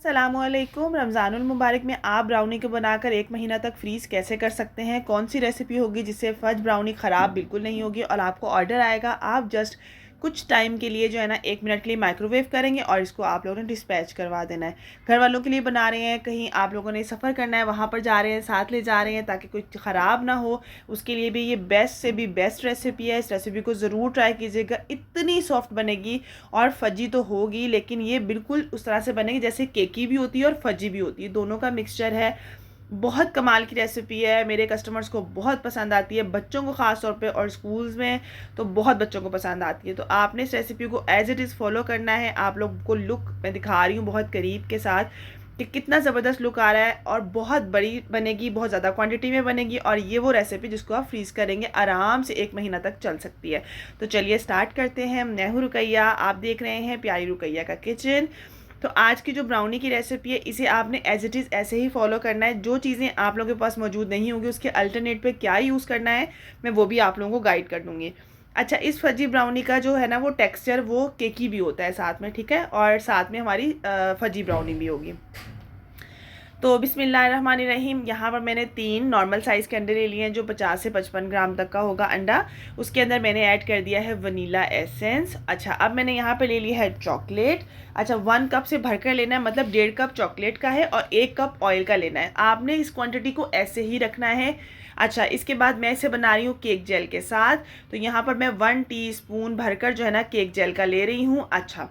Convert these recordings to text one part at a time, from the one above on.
अस्सलामुअलैकुम। रमज़ानुल मुबारक में आप ब्राउनी को बनाकर 1 महीना तक फ्रीज़ कैसे कर सकते हैं, कौन सी रेसिपी होगी जिससे फज ब्राउनी ख़राब बिल्कुल नहीं होगी और आपको ऑर्डर आएगा। आप जस्ट कुछ टाइम के लिए जो है ना 1 मिनट के लिए माइक्रोवेव करेंगे और इसको आप लोगों ने डिस्पैच करवा देना है। घर वालों के लिए बना रहे हैं, कहीं आप लोगों ने सफ़र करना है वहाँ पर जा रहे हैं, साथ ले जा रहे हैं ताकि कुछ ख़राब ना हो, उसके लिए भी ये बेस्ट से भी बेस्ट रेसिपी है। इस रेसिपी को ज़रूर ट्राई कीजिएगा। इतनी सॉफ्ट बनेगी और फजी तो होगी, लेकिन ये बिल्कुल उस तरह से बनेगी जैसे केकी भी होती है और फजी भी होती है, दोनों का मिक्सचर है। बहुत कमाल की रेसिपी है, मेरे कस्टमर्स को बहुत पसंद आती है, बच्चों को ख़ास तौर पे, और स्कूल्स में तो बहुत बच्चों को पसंद आती है। तो आपने इस रेसिपी को एज़ इट इज़ फॉलो करना है। आप लोग को लुक मैं दिखा रही हूँ बहुत करीब के साथ कि कितना ज़बरदस्त लुक आ रहा है, और बहुत बड़ी बनेगी, बहुत ज़्यादा क्वांटिटी में बनेगी, और ये वो रेसिपी जिसको आप फ्रीज़ करेंगे आराम से 1 महीना तक चल सकती है। तो चलिए स्टार्ट करते हैं। मैं हूँ रुकैया, आप देख रहे हैं प्यारी रुकैया का किचन। तो आज की जो ब्राउनी की रेसिपी है, इसे आपने एज इट इज़ ऐसे ही फॉलो करना है। जो चीज़ें आप लोगों के पास मौजूद नहीं होंगी उसके अल्टरनेट पे क्या यूज़ करना है, मैं वो भी आप लोगों को गाइड कर दूँगी। अच्छा, इस फजी ब्राउनी का जो है ना वो टेक्सचर वो केकी भी होता है साथ में, ठीक है, और साथ में हमारी फजी ब्राउनी भी होगी। तो बिस्मिल्लाहिर्रहमानिर्रहीम, यहाँ पर मैंने 3 नॉर्मल साइज़ के अंडे ले लिए हैं जो 50 से 55 ग्राम तक का होगा अंडा। उसके अंदर मैंने ऐड कर दिया है वनीला एसेंस। अच्छा, अब मैंने यहाँ पे ले लिया है चॉकलेट। अच्छा, 1 कप से भरकर लेना है, मतलब 1.5 कप चॉकलेट का है और 1 कप ऑयल का लेना है। आपने इस क्वान्टिटी को ऐसे ही रखना है। अच्छा, इसके बाद मैं इसे बना रही हूँ केक जेल के साथ। तो यहाँ पर मैं 1 टीस्पून भरकर जो है ना केक जेल का ले रही हूँ। अच्छा,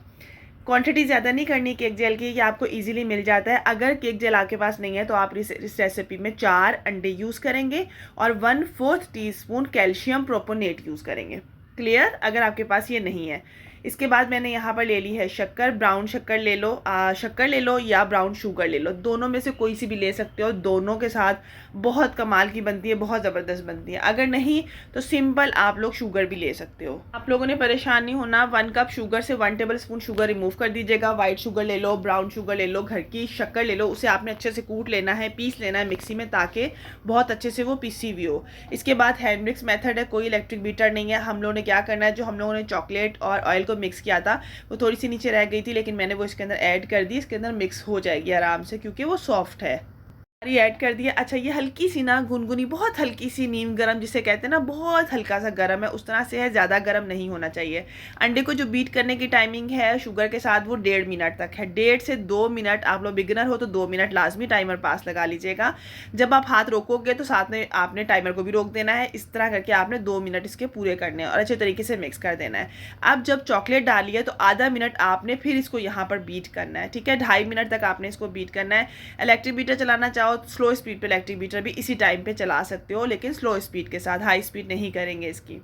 क्वांटिटी ज़्यादा नहीं करनी केक जेल की, ये आपको इजीली मिल जाता है। अगर केक जेल आपके पास नहीं है तो आप इस रेसिपी में 4 अंडे यूज़ करेंगे और 1/4 टीस्पून कैल्शियम प्रोपोनेट यूज़ करेंगे। क्लियर? अगर आपके पास ये नहीं है। इसके बाद मैंने यहाँ पर ले ली है शक्कर। ब्राउन शक्कर ले लो, शक्कर ले लो या ब्राउन शुगर ले लो, दोनों में से कोई सी भी ले सकते हो। दोनों के साथ बहुत कमाल की बनती है, बहुत ज़बरदस्त बनती है। अगर नहीं तो सिंपल आप लोग शुगर भी ले सकते हो। आप लोगों ने परेशान नहीं होना। 1 कप शुगर से 1 टेबल स्पून शुगर रिमूव कर दीजिएगा। वाइट शुगर ले लो, ब्राउन शुगर ले लो, घर की शक्कर ले लो, उसे आपने अच्छे से कूट लेना है, पीस लेना है मिक्सी में ताकि बहुत अच्छे से वो पीसी हुई हो। इसके बाद हैंड मिक्स मेथड है, कोई इलेक्ट्रिक बीटर नहीं है। हम लोगों ने क्या करना है, जो हम लोगों ने चॉकलेट और ऑयल को मिक्स किया था वो थोड़ी सी नीचे रह गई थी, लेकिन मैंने वो इसके अंदर ऐड कर दी। इसके अंदर मिक्स हो जाएगी आराम से क्योंकि वो सॉफ्ट है। सारी ऐड कर दिया। अच्छा, ये हल्की सी ना गुनगुनी, बहुत हल्की सी नीम गरम जिसे कहते हैं ना, बहुत हल्का सा गरम है, उस तरह से है, ज़्यादा गरम नहीं होना चाहिए। अंडे को जो बीट करने की टाइमिंग है शुगर के साथ वो 1.5 मिनट तक है। 1.5 से 2 मिनट। आप लोग बिगिनर हो तो 2 मिनट लाजमी टाइमर पास लगा लीजिएगा। जब आप हाथ रोकोगे तो साथ में आपने टाइमर को भी रोक देना है। इस तरह करके आपने 2 मिनट इसके पूरे करने हैं और अच्छे तरीके से मिक्स कर देना है। अब जब चॉकलेट डाली है तो आधा मिनट आपने फिर इसको यहाँ पर बीट करना है, ठीक है। 2.5 मिनट तक आपने इसको बीट करना है। इलेक्ट्रिक बीटर चलाना चाहो स्लो स्पीड पे इलेक्ट्रिक बीटर भी इसी टाइम पे चला सकते हो, लेकिन स्लो स्पीड के साथ, हाई स्पीड नहीं करेंगे इसकी।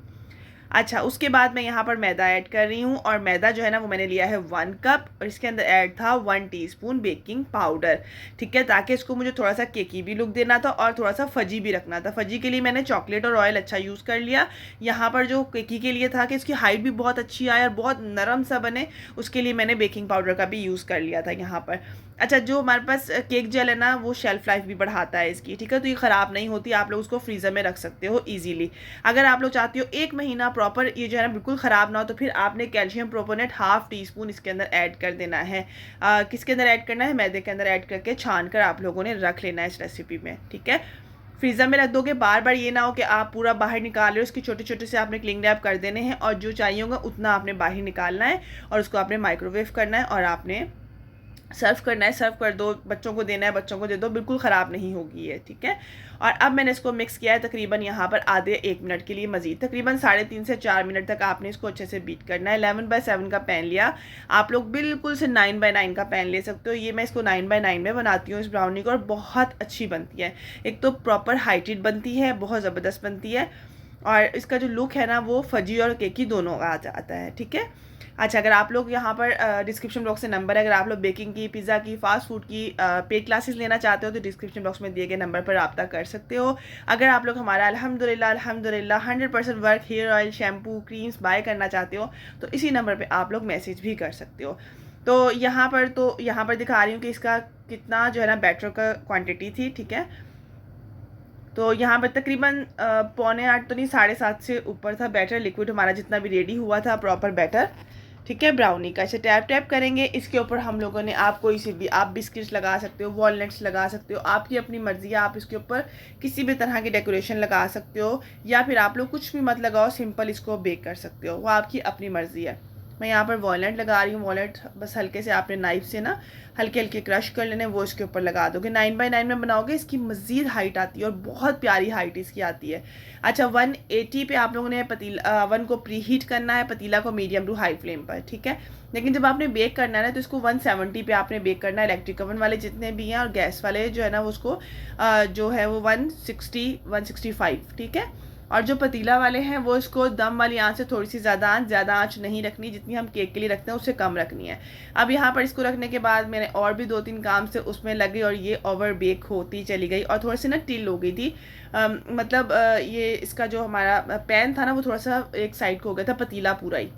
अच्छा, उसके बाद मैं यहाँ पर मैदा ऐड कर रही हूँ, और मैदा जो है ना वो मैंने लिया है 1 कप, और इसके अंदर ऐड था 1 टीस्पून बेकिंग पाउडर, ठीक है, ताकि इसको मुझे थोड़ा सा केकी भी लुक देना था और थोड़ा सा फजी भी रखना था। फजी के लिए मैंने चॉकलेट और ऑयल अच्छा यूज़ कर लिया। यहाँ पर जो केकी के लिए था कि इसकी हाइट भी बहुत अच्छी आए और बहुत नरम सा बने, उसके लिए मैंने बेकिंग पाउडर का भी यूज़ कर लिया था यहाँ पर। अच्छा, जो हमारे पास केक जेल है ना वो शेल्फ लाइफ भी बढ़ाता है इसकी, ठीक है, तो ये ख़राब नहीं होती। आप लोग उसको फ्रीज़र में रख सकते हो ईजीली। अगर आप लोग चाहते हो 1 महीना प्रॉपर ये जो है ना बिल्कुल ख़राब ना हो, तो फिर आपने कैल्शियम प्रोपोनेट 1/2 टीस्पून इसके अंदर ऐड कर देना है। किसके अंदर ऐड करना है, मैदे के अंदर ऐड करके छान कर आप लोगों ने रख लेना है इस रेसिपी में, ठीक है। फ्रीज़र में रख दोगे, बार बार ये ना हो कि आप पूरा बाहर निकाल रहे हो, इसकी छोटे छोटे से आपने क्लिंग रैप कर देने हैं, और जो चाहिए होगा उतना आपने बाहर निकालना है और उसको आपने माइक्रोवेव करना है और आपने सर्व करना है। सर्व कर दो, बच्चों को देना है, बच्चों को दे दो, बिल्कुल ख़राब नहीं होगी ये, ठीक है। और अब मैंने इसको मिक्स किया है तकरीबन यहाँ पर आधे 1 मिनट के लिए मज़ीद, तकरीबन 3.5 से 4 मिनट तक आपने इसको अच्छे से बीट करना है। 11/7 का पैन लिया, आप लोग बिल्कुल से 9/9 का पैन ले सकते हो। ये मैं इसको 9/9 में बनाती हूँ इस ब्राउनी को, और बहुत अच्छी बनती है। एक तो प्रॉपर हाइटेड बनती है, बहुत ज़बरदस्त बनती है, और इसका जो लुक है ना वो फजी और केकी दोनों आ जाता है, ठीक है। अच्छा, अगर आप लोग यहाँ पर डिस्क्रिप्शन बॉक्स में नंबर है, अगर आप लोग बेकिंग की, पिज़्ज़ा की, फ़ास्ट फूड की पेड क्लासेस लेना चाहते हो तो डिस्क्रिप्शन बॉक्स में दिए गए नंबर पर रब्ता कर सकते हो। अगर आप लोग हमारा अल्हम्दुलिल्लाह 100% work hair oil, shampoo, creams buy करना चाहते हो तो इसी नंबर पर आप लोग मैसेज भी कर सकते हो। तो यहाँ पर दिखा रही हूँ कि इसका कितना जो है ना बैटर का क्वान्टिटी थी, ठीक है। तो यहाँ पर तकरीबन 7:45 तो नहीं, 7:30 से ऊपर था बैटर, लिक्विड हमारा जितना भी रेडी हुआ था प्रॉपर बैटर। ठीक है, ब्राउनी का ऐसे टैप टैप करेंगे। इसके ऊपर हम लोगों ने आप कोई सी भी आप बिस्किट्स लगा सकते हो, वॉलनट्स लगा सकते हो, आपकी अपनी मर्ज़ी है। आप इसके ऊपर किसी भी तरह की डेकोरेशन लगा सकते हो, या फिर आप लोग कुछ भी मत लगाओ, सिंपल इसको बेक कर सकते हो, वो आपकी अपनी मर्ज़ी है। मैं यहाँ पर वॉलनट लगा रही हूँ। वॉलनट बस हल्के से आपने नाइफ से ना हल्के हल्के क्रश कर लेने, वो इसके ऊपर लगा दोगे। 9x9 में बनाओगे, इसकी मज़ीद हाइट आती है और बहुत प्यारी हाइट इसकी आती है। अच्छा, 180 पे आप लोगों ने पतीला अवन को प्री हीट करना है, पतीला को मीडियम टू हाई फ्लेम पर, ठीक है। लेकिन जब आपने बेक करना है ना, तो इसको 170 पे आपने बेक करना है। इलेक्ट्रिक ओवन वाले जितने भी हैं और गैस वाले जो है ना, उसको जो है वो 160 165, ठीक है। और जो पतीला वाले हैं वो इसको दम वाली आंच से थोड़ी सी ज़्यादा आंच नहीं रखनी, जितनी हम केक के लिए रखते हैं उससे कम रखनी है। अब यहाँ पर इसको रखने के बाद मैंने और भी 2-3 काम से उसमें लगी और ये ओवर बेक होती चली गई और थोड़ी सी ना टिल हो गई थी। मतलब ये इसका जो हमारा पैन था ना, वो थोड़ा सा एक साइड को हो गया था, पतीला पूरा ही,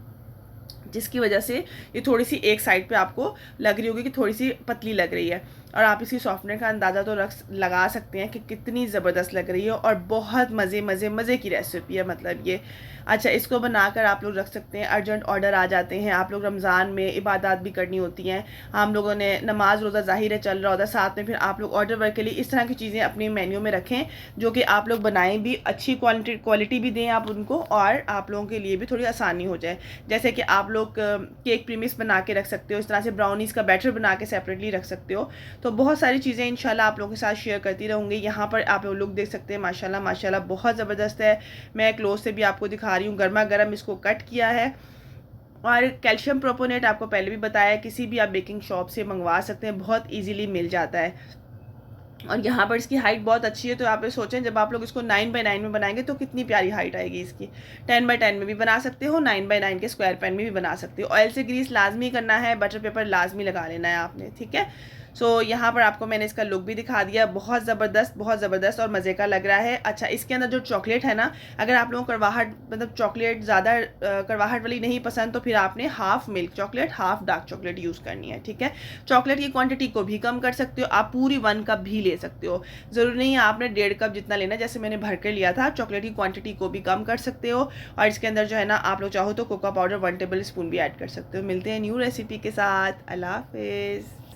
जिसकी वजह से ये थोड़ी सी एक साइड पे आपको लग रही होगी कि थोड़ी सी पतली लग रही है। और आप इसकी सॉफ्टनेस का अंदाज़ा तो लगा सकते हैं कि कितनी ज़बरदस्त लग रही है और बहुत मज़े की रेसिपी है मतलब ये। अच्छा, इसको बनाकर आप लोग रख सकते हैं। अर्जेंट ऑर्डर आ जाते हैं, आप लोग रमज़ान में इबादत भी करनी होती हैं, हम लोगों ने नमाज रोज़ा ज़ाहिर है चल रहा होता है, साथ में फिर आप लोग ऑर्डर वर्क के लिए इस तरह की चीज़ें अपने मेन्यू में रखें जो कि आप लोग बनाएं भी, अच्छी क्वालिटी भी दें आप उनको, और आप लोगों के लिए भी थोड़ी आसानी हो जाए। जैसे कि आप लोग केक प्रीमिक्स बना के रख सकते हो, इस तरह से ब्राउनीज़ का बैटर बना के सेपरेटली रख सकते हो। तो बहुत सारी चीज़ें इंशाल्लाह आप लोगों के साथ शेयर करती रहूँगी। यहाँ पर आप लोग देख सकते हैं माशाल्लाह बहुत ज़बरदस्त है। मैं क्लोज से भी आपको दिखा रही हूँ, गर्मा गर्म इसको कट किया है। और कैल्शियम प्रोपोनेट आपको पहले भी बताया, किसी भी आप बेकिंग शॉप से मंगवा सकते हैं, बहुत ईजीली मिल जाता है। और यहाँ पर इसकी हाइट बहुत अच्छी है, तो आप सोचें जब आप लोग इसको 9x9 में बनाएंगे तो कितनी प्यारी हाइट आएगी इसकी। 10x10 में भी बना सकते हो, 9x9 के स्क्वायर पैन में भी बना सकते हो। ऑयल से ग्रीस लाजमी करना है, बटर पेपर लाजमी लगा लेना है आपने, ठीक है। सो यहाँ पर आपको मैंने इसका लुक भी दिखा दिया, बहुत ज़बरदस्त और मज़े का लग रहा है। अच्छा, इसके अंदर जो चॉकलेट है ना, अगर आप लोगों को कड़वाहट मतलब चॉकलेट ज़्यादा कड़वाहट वाली नहीं पसंद, तो फिर आपने half milk chocolate half dark chocolate use करनी है, ठीक है। चॉकलेट की क्वांटिटी को भी कम कर सकते हो, आप पूरी 1 कप भी ले सकते हो, ज़रूरी नहीं है आपने 1.5 कप जितना लेना, जैसे मैंने भर कर लिया था। चॉकलेट की क्वांटिटी को भी कम कर सकते हो, और इसके अंदर जो है ना, आप लोग चाहो तो कोको पाउडर 1 टेबल स्पून भी ऐड कर सकते हो। मिलते हैं न्यू रेसिपी के साथ, अल्लाह हाफिज़।